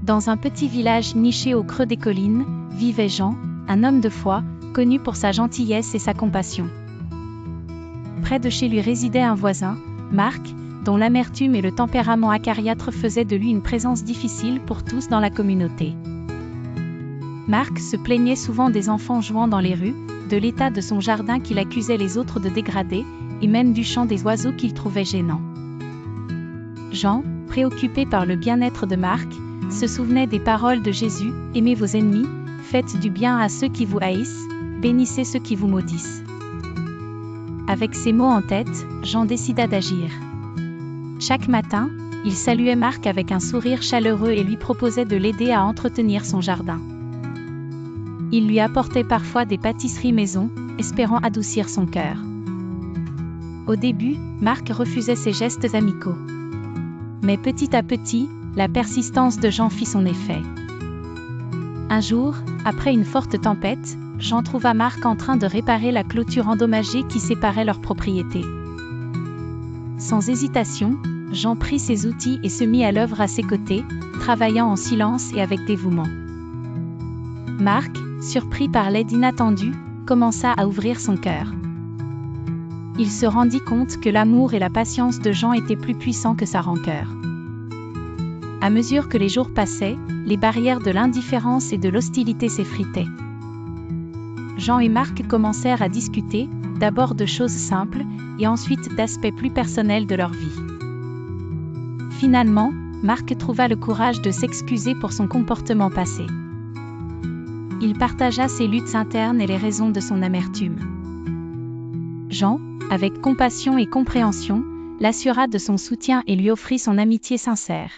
Dans un petit village niché au creux des collines, vivait Jean, un homme de foi, connu pour sa gentillesse et sa compassion. Près de chez lui résidait un voisin, Marc, dont l'amertume et le tempérament acariâtre faisaient de lui une présence difficile pour tous dans la communauté. Marc se plaignait souvent des enfants jouant dans les rues, de l'état de son jardin qu'il accusait les autres de dégrader, et même du chant des oiseaux qu'il trouvait gênant. Jean, préoccupé par le bien-être de Marc, se souvenait des paroles de Jésus, « Aimez vos ennemis, faites du bien à ceux qui vous haïssent, bénissez ceux qui vous maudissent. » Avec ces mots en tête, Jean décida d'agir. Chaque matin, il saluait Marc avec un sourire chaleureux et lui proposait de l'aider à entretenir son jardin. Il lui apportait parfois des pâtisseries maison, espérant adoucir son cœur. Au début, Marc refusait ces gestes amicaux. Mais petit à petit, la persistance de Jean fit son effet. Un jour, après une forte tempête, Jean trouva Marc en train de réparer la clôture endommagée qui séparait leurs propriétés. Sans hésitation, Jean prit ses outils et se mit à l'œuvre à ses côtés, travaillant en silence et avec dévouement. Marc, surpris par l'aide inattendue, commença à ouvrir son cœur. Il se rendit compte que l'amour et la patience de Jean étaient plus puissants que sa rancœur. À mesure que les jours passaient, les barrières de l'indifférence et de l'hostilité s'effritaient. Jean et Marc commencèrent à discuter, d'abord de choses simples, et ensuite d'aspects plus personnels de leur vie. Finalement, Marc trouva le courage de s'excuser pour son comportement passé. Il partagea ses luttes internes et les raisons de son amertume. Jean, avec compassion et compréhension, l'assura de son soutien et lui offrit son amitié sincère.